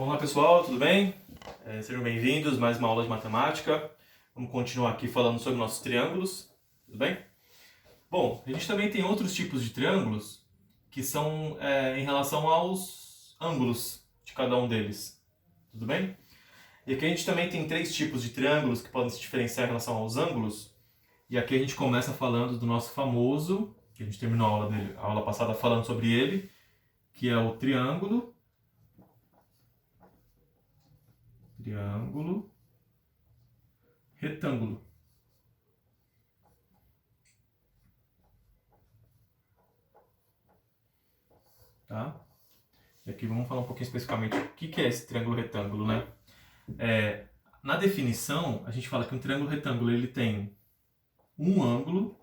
Olá pessoal, tudo bem? Sejam bem-vindos a mais uma aula de matemática. Vamos continuar aqui falando sobre nossos triângulos, tudo bem? Bom, a gente também tem outros tipos de triângulos que são em relação aos ângulos de cada um deles, tudo bem? E aqui a gente também tem três tipos de triângulos que podem se diferenciar em relação aos ângulos. E aqui a gente começa falando do nosso famoso, que a gente terminou a aula passada falando sobre ele, que é o triângulo, retângulo. Tá? E aqui vamos falar um pouquinho especificamente o que é esse triângulo retângulo, né? Na definição, a gente fala que um triângulo retângulo ele tem um ângulo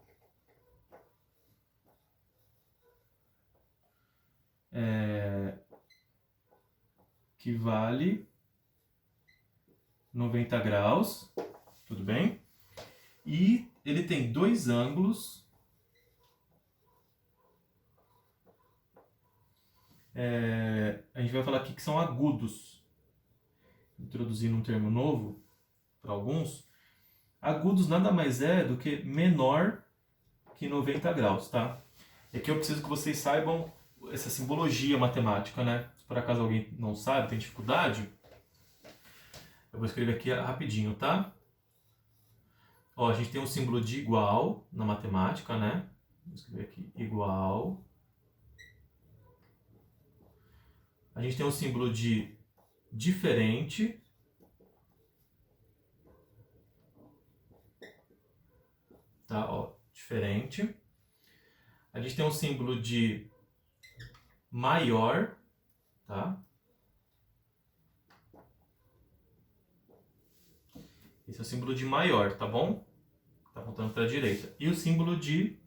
que vale 90 graus, tudo bem? E ele tem dois ângulos a gente vai falar aqui que são agudos. Introduzindo um termo novo para alguns. Agudos nada mais é do que menor que 90 graus, tá? E aqui eu preciso que vocês saibam essa simbologia matemática, né? Se por acaso alguém não sabe, tem dificuldade, eu vou escrever aqui rapidinho, tá? Ó, a gente tem um símbolo de igual na matemática, né? Vou escrever aqui igual. A gente tem um símbolo de diferente. Tá, ó, diferente. A gente tem um símbolo de maior, tá? Esse é o símbolo de maior, tá bom? Tá apontando para a direita. E o símbolo de...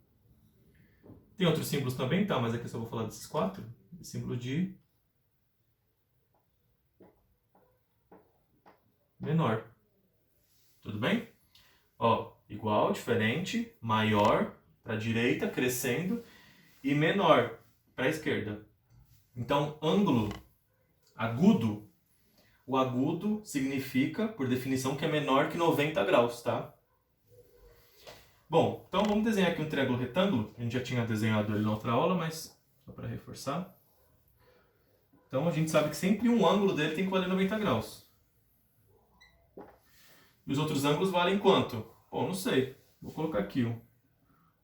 Tem outros símbolos também, tá? Mas aqui eu só vou falar desses quatro. O símbolo de menor. Tudo bem? Ó, igual, diferente, maior para a direita, crescendo, e menor para a esquerda. Então, ângulo agudo, o agudo significa, por definição, que é menor que 90 graus, tá? Bom, então vamos desenhar aqui um triângulo retângulo. A gente já tinha desenhado ele na outra aula, mas só para reforçar. Então a gente sabe que sempre um ângulo dele tem que valer 90 graus. E os outros ângulos valem quanto? Bom, não sei. Vou colocar aqui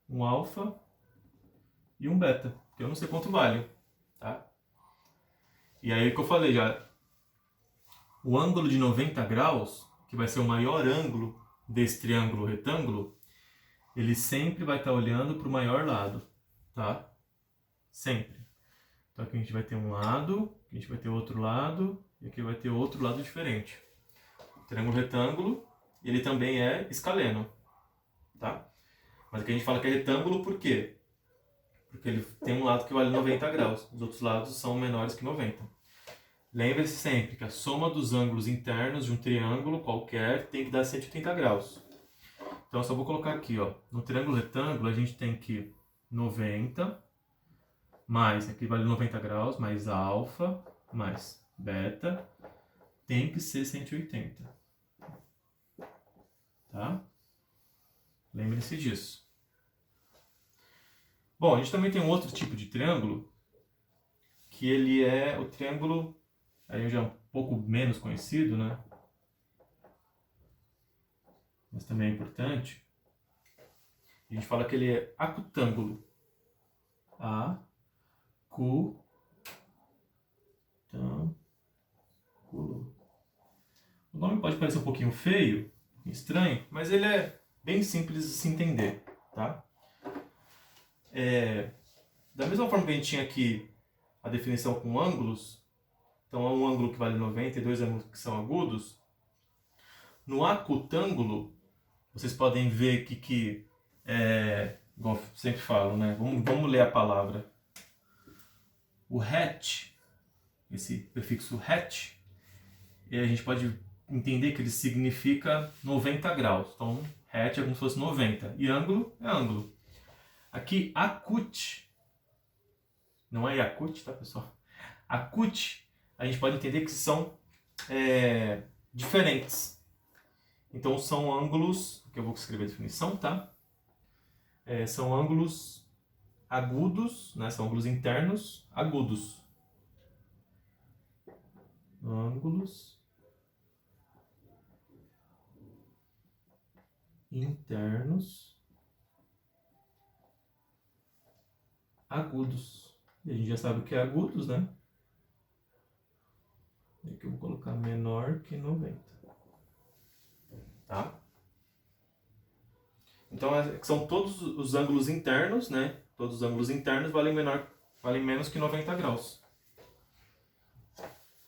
um alfa e um beta, porque eu não sei quanto vale, tá? E aí o que eu falei já, o ângulo de 90 graus, que vai ser o maior ângulo desse triângulo retângulo, ele sempre vai estar olhando para o maior lado, tá? Sempre. Então aqui a gente vai ter um lado, aqui a gente vai ter outro lado, e aqui vai ter outro lado diferente. O triângulo retângulo, ele também é escaleno, tá? Mas aqui a gente fala que é retângulo por quê? Porque ele tem um lado que vale 90 graus, os outros lados são menores que 90. Lembre-se sempre que a soma dos ângulos internos de um triângulo qualquer tem que dar 180 graus. Então eu só vou colocar aqui, ó, no triângulo retângulo a gente tem que 90 mais, aqui vale 90 graus, mais alfa, mais beta, tem que ser 180. Tá? Lembre-se disso. Bom, a gente também tem um outro tipo de triângulo, que ele é o triângulo, aí já é um pouco menos conhecido, né? Mas também é importante. A gente fala que ele é acutângulo. Acutângulo. O nome pode parecer um pouquinho feio, estranho, mas ele é bem simples de se entender, tá? Da mesma forma que a gente tinha aqui a definição com ângulos, então é um ângulo que vale 90 e dois ângulos que são agudos, no acutângulo, vocês podem ver que igual eu sempre falo, né? Vamos ler a palavra. O het, esse prefixo het, a gente pode entender que ele significa 90 graus. Então, het é como se fosse 90. E ângulo é ângulo. Aqui, acut, não é Yakut, tá, pessoal? Acut, a gente pode entender que são diferentes. Então são ângulos, que eu vou escrever a definição, tá? São ângulos agudos, né? São ângulos internos agudos. Ângulos internos agudos. E a gente já sabe o que é agudos, né? Aqui eu vou colocar menor que 90. Tá? Então são todos os ângulos internos, né? Todos os ângulos internos valem menos que 90 graus.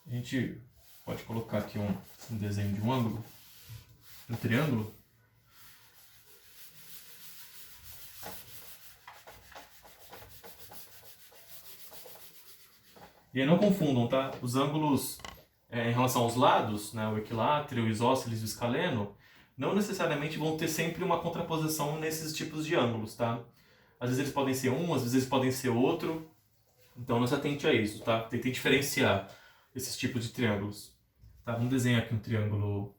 A gente pode colocar aqui um desenho de um ângulo, um triângulo. E aí não confundam, tá? Os ângulos em relação aos lados, né? O equilátero, o isósceles e o escaleno, não necessariamente vão ter sempre uma contraposição nesses tipos de ângulos, tá? Às vezes eles podem ser um, às vezes eles podem ser outro. Então não se atente a isso, tá? Tente diferenciar esses tipos de triângulos. Tá? Vamos desenhar aqui um triângulo...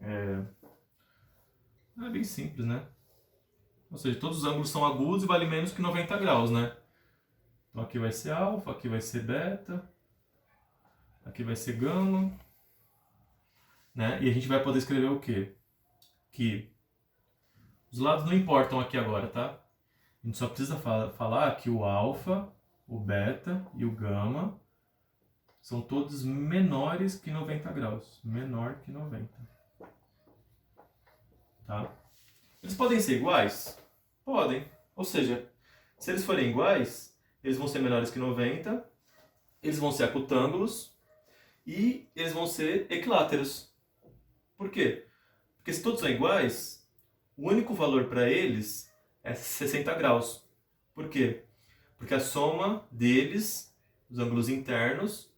É bem simples, né? Ou seja, todos os ângulos são agudos e valem menos que 90 graus, né? Então aqui vai ser alfa, aqui vai ser beta, aqui vai ser gama, né? E a gente vai poder escrever o quê? Que os lados não importam aqui agora, tá? A gente só precisa falar que o alfa, o beta e o gama são todos menores que 90 graus. Menor que 90. Tá? Eles podem ser iguais? Podem. Ou seja, se eles forem iguais, eles vão ser menores que 90, eles vão ser acutângulos e eles vão ser equiláteros. Por quê? Porque se todos são iguais, o único valor para eles é 60 graus. Por quê? Porque a soma deles, os ângulos internos,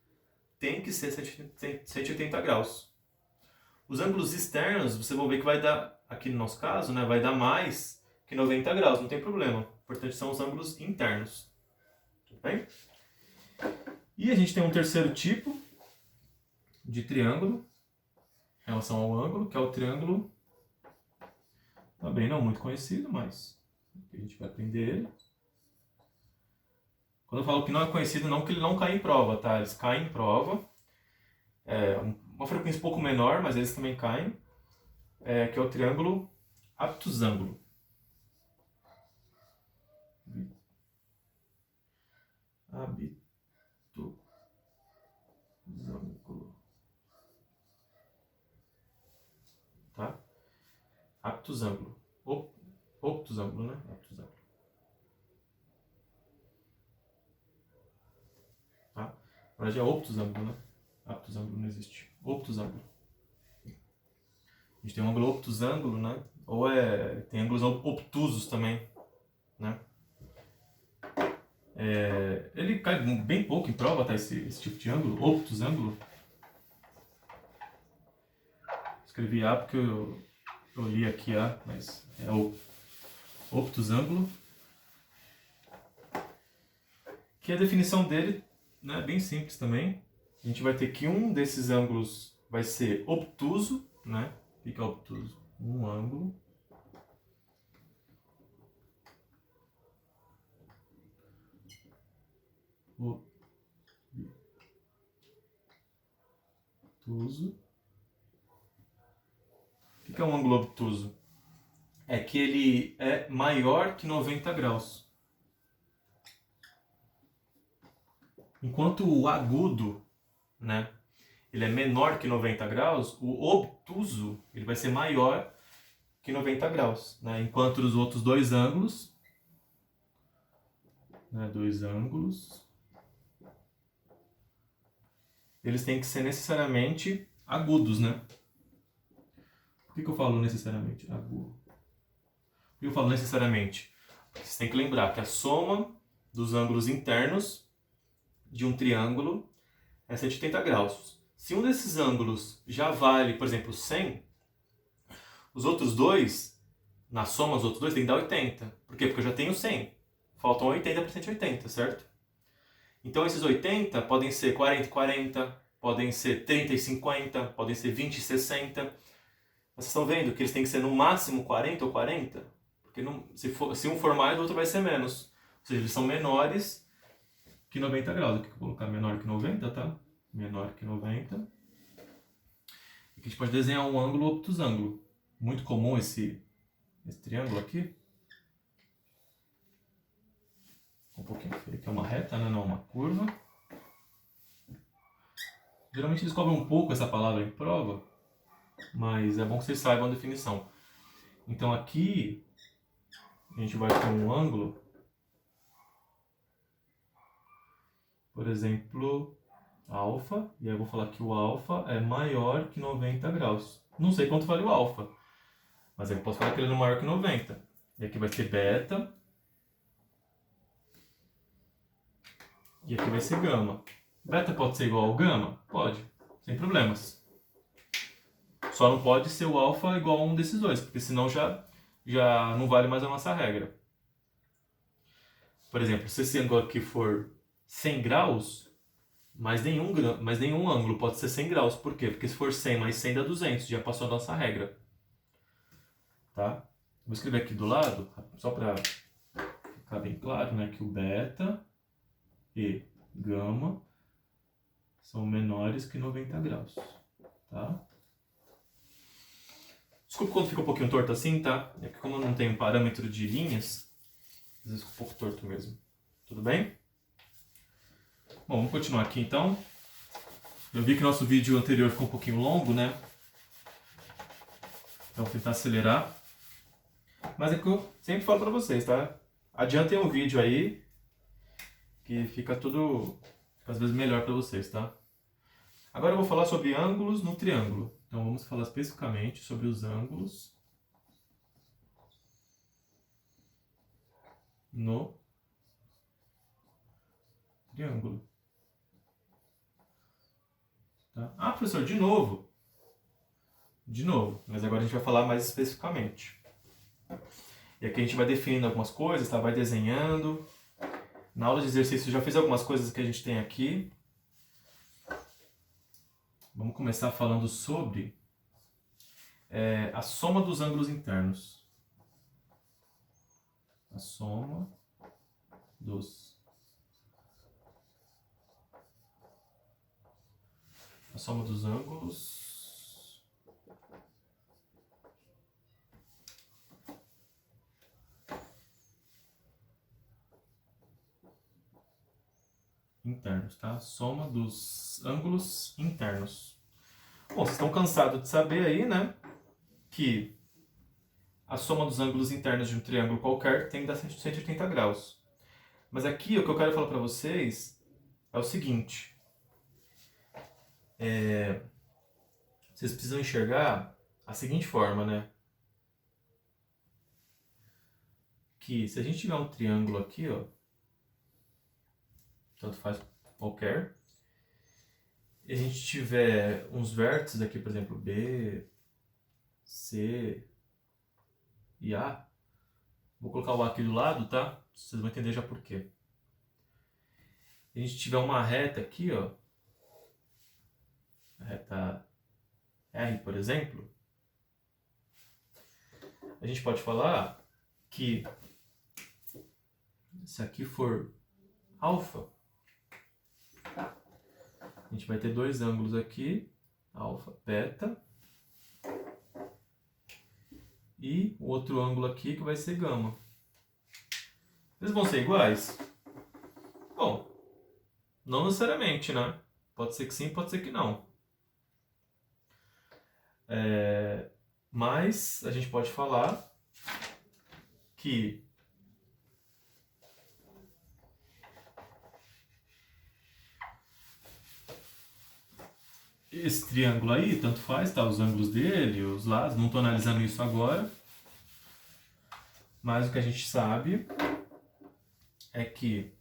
tem que ser 180 graus. Os ângulos externos, vocês vão ver que vai dar, aqui no nosso caso, né, vai dar mais que 90 graus, não tem problema. O importante são os ângulos internos. Tudo bem? E a gente tem um terceiro tipo de triângulo em relação ao ângulo, que é o triângulo, também não muito conhecido, mas a gente vai aprender ele. Quando eu falo que não é conhecido, não que ele não cai em prova, tá? Eles caem em prova. Uma frequência um pouco menor, mas eles também caem. Que é o triângulo aptusângulo. Aptusângulo. Tá? Aptusângulo. Obtusângulo, né? Aptusângulo. Tá? Na verdade é obtusângulo, né? Aptusângulo não existe. Obtusângulo. A gente tem um ângulo obtusângulo, né? Ou tem ângulos obtusos também, né? Ele cai bem pouco em prova, tá? Esse tipo de ângulo, obtusângulo. Escrevi A porque eu li aqui A, mas é o obtusângulo. Que a definição dele, né, é bem simples também. A gente vai ter que um desses ângulos vai ser obtuso, né? O que é obtuso? Um ângulo obtuso. O que é um ângulo obtuso? É que ele é maior que 90 graus. Enquanto o agudo, né, ele é menor que 90 graus, o obtuso ele vai ser maior que 90 graus. Né? Enquanto os outros dois ângulos, eles têm que ser necessariamente agudos, né? Por que eu falo necessariamente agudo? Por que eu falo necessariamente? Porque você tem que lembrar que a soma dos ângulos internos de um triângulo é 180 graus. Se um desses ângulos já vale, por exemplo, 100, os outros dois, na soma dos outros dois, tem que dar 80. Por quê? Porque eu já tenho 100. Faltam 80 para 180, certo? Então esses 80 podem ser 40 e 40, podem ser 30 e 50, podem ser 20 e 60. Vocês estão vendo que eles têm que ser no máximo 40 ou 40? Porque não, se um for mais, o outro vai ser menos. Ou seja, eles são menores que 90 graus. Aqui eu vou colocar menor que 90, tá? Menor que 90. Aqui a gente pode desenhar um ângulo obtusângulo. Muito comum esse triângulo aqui. Um pouquinho feio, que é uma reta, né? Não uma curva. Geralmente eles cobram um pouco essa palavra em prova, mas é bom que vocês saibam a definição. Então aqui a gente vai ter um ângulo, por exemplo, alfa, e aí eu vou falar que o alfa é maior que 90 graus. Não sei quanto vale o alfa, mas aí eu posso falar que ele é maior que 90. E aqui vai ser beta, e aqui vai ser gama. Beta pode ser igual ao gama? Pode, sem problemas. Só não pode ser o alfa igual a um desses dois, porque senão já não vale mais a nossa regra. Por exemplo, se esse ângulo aqui for 100 graus, mas nenhum ângulo pode ser 100 graus. Por quê? Porque se for 100 mais 100 dá 200, já passou a nossa regra. Tá? Vou escrever aqui do lado, só para ficar bem claro, né, que o beta e gama são menores que 90 graus. Tá? Desculpa quando fica um pouquinho torto assim, tá? É que como eu não tenho parâmetro de linhas, às vezes fica um pouco torto mesmo. Tudo bem? Bom, vamos continuar aqui então. Eu vi que nosso vídeo anterior ficou um pouquinho longo, né? Então vou tentar acelerar. Mas é que eu sempre falo pra vocês, tá? Adiantem um vídeo aí, que fica às vezes melhor pra vocês, tá? Agora eu vou falar sobre ângulos no triângulo. Então vamos falar especificamente sobre os ângulos no triângulo. Tá? Ah, professor, de novo. De novo, mas agora a gente vai falar mais especificamente. E aqui a gente vai definindo algumas coisas, tá? Vai desenhando. Na aula de exercício eu já fiz algumas coisas que a gente tem aqui. Vamos começar falando sobre a soma dos ângulos internos. A soma dos ângulos internos, tá? Soma dos ângulos internos. Bom, vocês estão cansados de saber aí, né? Que a soma dos ângulos internos de um triângulo qualquer tem que dar 180 graus. Mas aqui o que eu quero falar para vocês é o seguinte. Vocês precisam enxergar a seguinte forma, né? Que se a gente tiver um triângulo aqui, ó, tanto faz qualquer, e a gente tiver uns vértices aqui, por exemplo, B, C e A, vou colocar o A aqui do lado, tá? Vocês vão entender já por quê. A gente tiver uma reta aqui, ó, a reta R, por exemplo, a gente pode falar que se aqui for alfa, a gente vai ter dois ângulos aqui, alfa, beta, e o outro ângulo aqui que vai ser gama. Eles vão ser iguais? Bom, não necessariamente, né? Pode ser que sim, pode ser que não. Mas a gente pode falar que esse triângulo aí, tanto faz, tá? Os ângulos dele, os lados, não estou analisando isso agora. Mas o que a gente sabe é que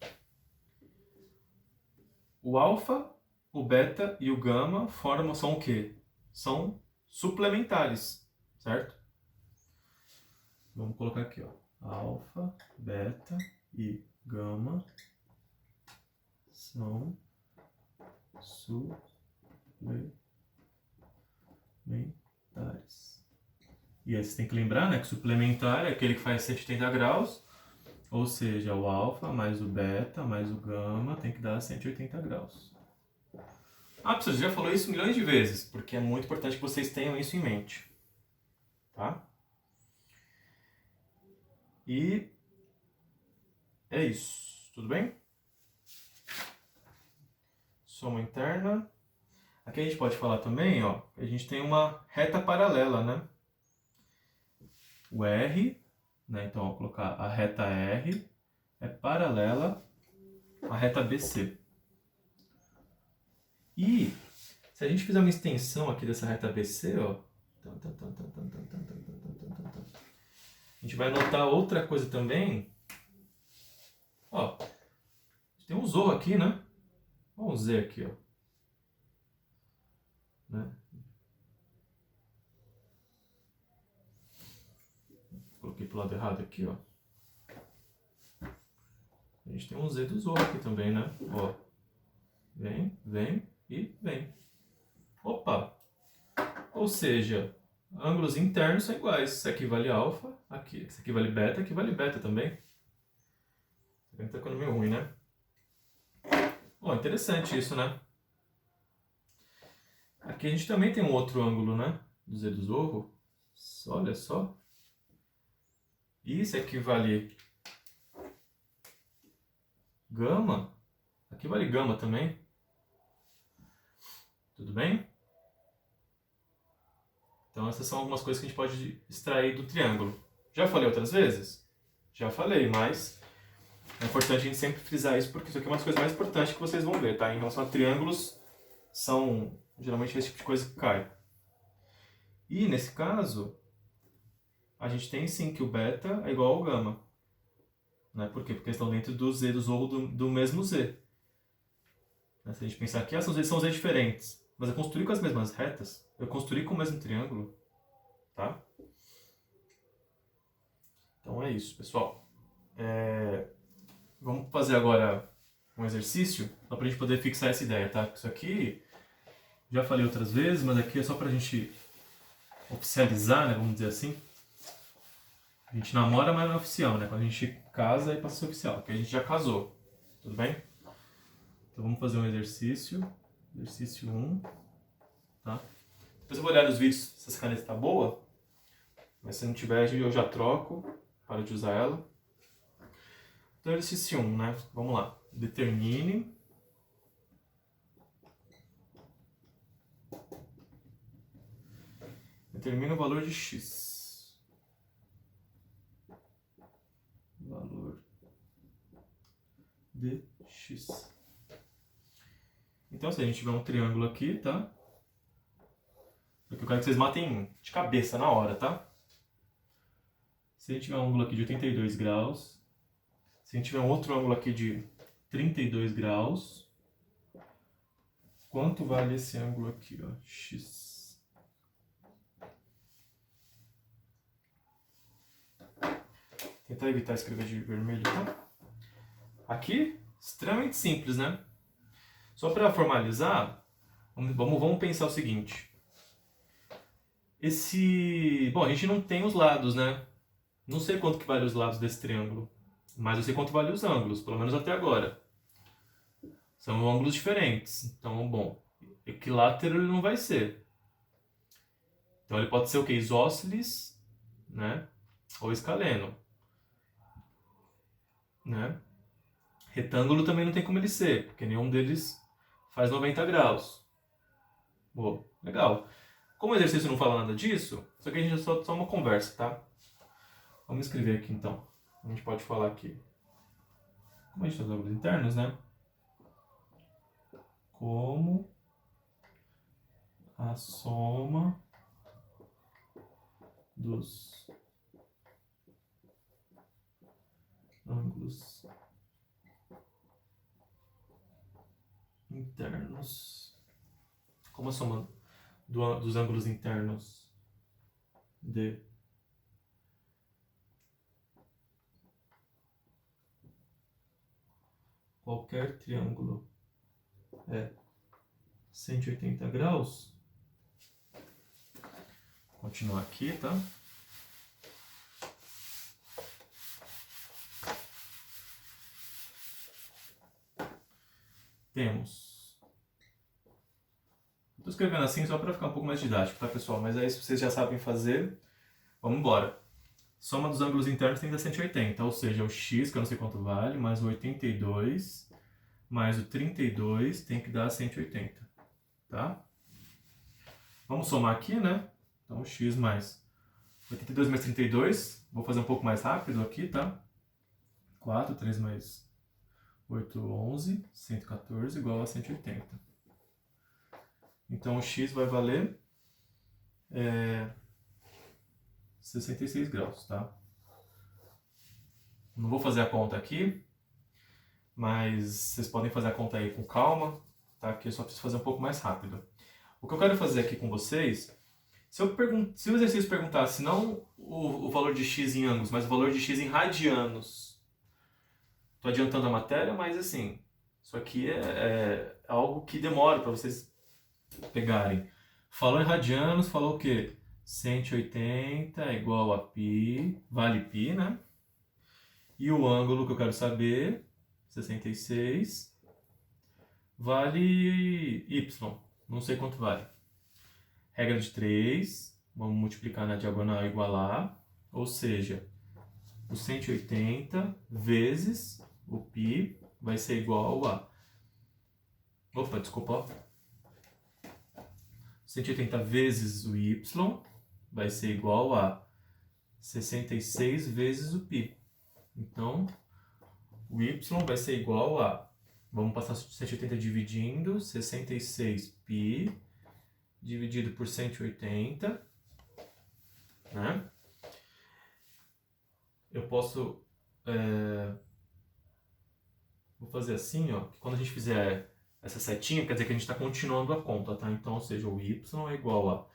o alfa, o beta e o gama são o quê? São suplementares, certo? Vamos colocar aqui, ó. Alfa, beta e gama são suplementares. Suplementares. E aí você tem que lembrar, né, que suplementar é aquele que faz 180 graus, ou seja, o alfa mais o beta mais o gama tem que dar 180 graus. Ah, professor, você já falou isso milhões de vezes, porque é muito importante que vocês tenham isso em mente. Tá? E é isso. Tudo bem? Soma interna. Aqui a gente pode falar também, ó, a gente tem uma reta paralela, né? O R, né? Então, vou colocar a reta R é paralela à reta BC. E se a gente fizer uma extensão aqui dessa reta BC, ó, a gente vai notar outra coisa também. Ó, tem um zorro aqui, né? Olha um Z aqui, ó. Né? Coloquei pro lado errado aqui, ó. A gente tem um Z do zorro aqui também, né? Ó. Vem, vem e vem. Opa! Ou seja, ângulos internos são iguais. Isso aqui vale alfa, aqui. Isso aqui vale beta também. Tá ficando meio ruim, né? Ó, interessante isso, né? Aqui a gente também tem um outro ângulo, né? Do Z do zorro. Olha só. Isso aqui vale gama. Aqui vale gama também. Tudo bem? Então essas são algumas coisas que a gente pode extrair do triângulo. Já falei outras vezes? Já falei, mas é importante a gente sempre frisar isso, porque isso aqui é uma das coisas mais importantes que vocês vão ver, tá? Em relação a triângulos, são geralmente esse tipo de coisa que cai. E nesse caso, a gente tem sim que o beta é igual ao gama. Né? Por quê? Porque eles estão dentro do Z do zorro do mesmo Z. Né? Se a gente pensar aqui, são Z diferentes. Mas eu construí com as mesmas retas, eu construí com o mesmo triângulo. Tá? Então é isso, pessoal. Vamos fazer agora um exercício para a gente poder fixar essa ideia, tá? Isso aqui já falei outras vezes, mas aqui é só para a gente oficializar, né? Vamos dizer assim. A gente namora, mas não é oficial, né? Quando a gente casa, aí passa a ser oficial, porque a gente já casou. Tudo bem? Então vamos fazer um exercício. Exercício 1. Tá? Depois eu vou olhar nos vídeos se essa caneta está boa. Mas se não tiver, eu já troco. Para de usar ela. Então exercício 1, né? Vamos lá. Determine o valor de x. Valor de x. Então, se a gente tiver um triângulo aqui, tá? Porque eu quero que vocês matem de cabeça na hora, tá? Se a gente tiver um ângulo aqui de 82 graus, se a gente tiver um outro ângulo aqui de 32 graus, quanto vale esse ângulo aqui, ó? X. Tentar evitar escrever de vermelho, tá? Aqui, extremamente simples, né? Só para formalizar, vamos pensar o seguinte. Bom, a gente não tem os lados, né? Não sei quanto que vale os lados desse triângulo, mas eu sei quanto vale os ângulos, pelo menos até agora. São ângulos diferentes. Então, bom, equilátero ele não vai ser. Então ele pode ser o quê? Isósceles, né? Ou escaleno, né? Retângulo também não tem como ele ser, porque nenhum deles faz 90 graus. Boa, legal. Como o exercício não fala nada disso, isso aqui a gente só uma conversa, tá? Vamos escrever aqui então. A gente pode falar aqui. Como a gente faz ângulos internos, né? Como a soma dos ângulos internos. Como a soma dos ângulos internos de qualquer triângulo é 180 graus. Vou continuar aqui, tá? Temos... Estou escrevendo assim só para ficar um pouco mais didático, tá, pessoal? Mas aí, se vocês já sabem fazer, vamos embora. Soma dos ângulos internos tem que dar 180, ou seja, o x, que eu não sei quanto vale, mais o 82, mais o 32 tem que dar 180, tá? Vamos somar aqui, né? Então, x mais 82 mais 32, vou fazer um pouco mais rápido aqui, tá? 4, 3 mais 8, 11, 114 igual a 180. Então, o x vai valer 66 graus, tá? Não vou fazer a conta aqui, mas vocês podem fazer a conta aí com calma, tá? Que eu só preciso fazer um pouco mais rápido. O que eu quero fazer aqui com vocês, se o exercício perguntasse não o valor de x em ângulos, mas o valor de x em radianos, tô adiantando a matéria, mas assim, isso aqui é algo que demora para vocês pegarem. Falou em radianos, falou o quê? 180 é igual a π, vale π, né? E o ângulo que eu quero saber, 66, vale y, não sei quanto vale. Regra de 3, vamos multiplicar na diagonal e igualar, ou seja, o 180 vezes o π vai ser igual a... Opa, desculpa. 180 vezes o y vai ser igual a 66 vezes o π. Então, o y vai ser igual a... Vamos passar 180 dividindo, 66π dividido por 180, né? Eu posso... Vou fazer assim, ó, que quando a gente fizer essa setinha, quer dizer que a gente está continuando a conta, tá? Então, ou seja, o y é igual a...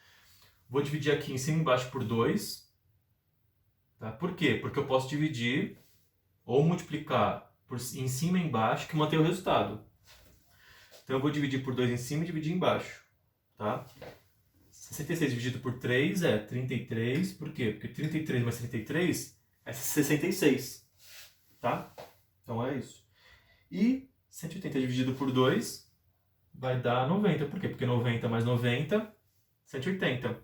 Vou dividir aqui em cima e embaixo por 2, tá? Por quê? Porque eu posso dividir ou multiplicar em cima e embaixo que mantém o resultado. Então, eu vou dividir por 2 em cima e dividir embaixo, tá? 66 dividido por 3 é 33, por quê? Porque 33 mais 33 é 66, tá? Então, é isso. E 180 dividido por 2 vai dar 90. Por quê? Porque 90 mais 90, 180.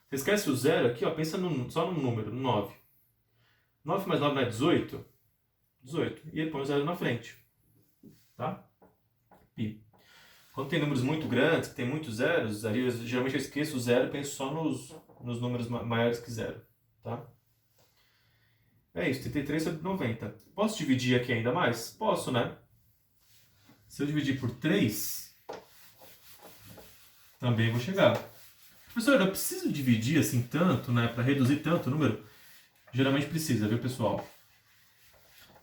Você esquece o zero aqui, ó, pensa só no número, no 9. 9 mais 9 não é 18? 18. E ele põe o zero na frente. Tá? Pi. Quando tem números muito grandes, que tem muitos zeros, aí geralmente eu esqueço o zero e penso só nos números maiores que zero. Tá? É isso, 33 sobre 90. Posso dividir aqui ainda mais? Posso, né? Se eu dividir por 3, também vou chegar. Professor, eu preciso dividir assim tanto, né? Para reduzir tanto o número? Geralmente precisa, viu, pessoal?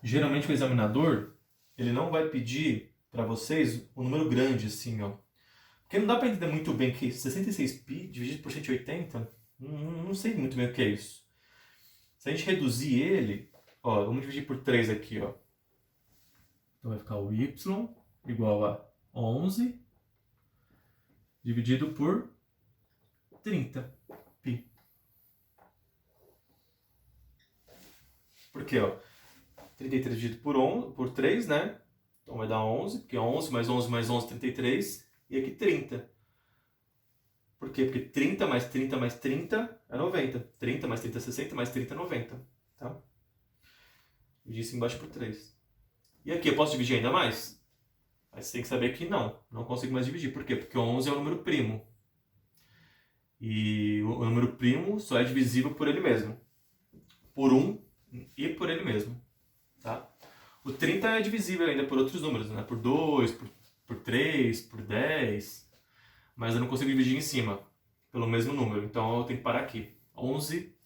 Geralmente o examinador, ele não vai pedir para vocês um número grande assim, ó. Porque não dá para entender muito bem que 66π dividido por 180, não sei muito bem o que é isso. Se a gente reduzir ele, ó, vamos dividir por 3 aqui, ó. Então vai ficar o y igual a 11 dividido por 30π. Por quê, ó? 33 dividido por 3, né? Então vai dar 11, porque 11 mais 11 mais 11, 33. E aqui 30. Por quê? Porque 30 mais 30 mais 30 é 90. 30 mais 30 é 60, mais 30 é 90. Tá? Dividi isso embaixo por 3. E aqui eu posso dividir ainda mais? Mas você tem que saber que não consigo mais dividir. Por quê? Porque 11 é um número primo. E o número primo só é divisível por ele mesmo. Por 1 e por ele mesmo. Tá? O 30 é divisível ainda por outros números, né? Por 2, por 3, por 10. Mas eu não consigo dividir em cima pelo mesmo número. Então eu tenho que parar aqui. 11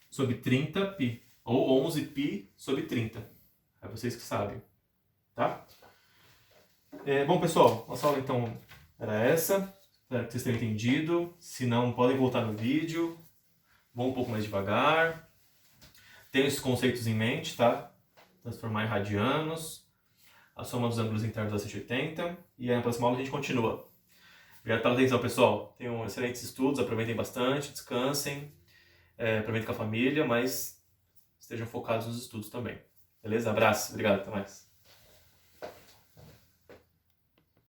sobre 30π. Ou 11π sobre 30. É vocês que sabem. Tá? Bom, pessoal, nossa aula então era essa. Espero que vocês tenham entendido. Se não, podem voltar no vídeo. Vão um pouco mais devagar. Tenham esses conceitos em mente, tá? Transformar em radianos. A soma dos ângulos internos dá 180. E aí na próxima aula a gente continua. Obrigado pela atenção, pessoal. Tenham excelentes estudos, aproveitem bastante, descansem, aproveitem com a família, mas estejam focados nos estudos também. Beleza? Abraço, obrigado, até mais.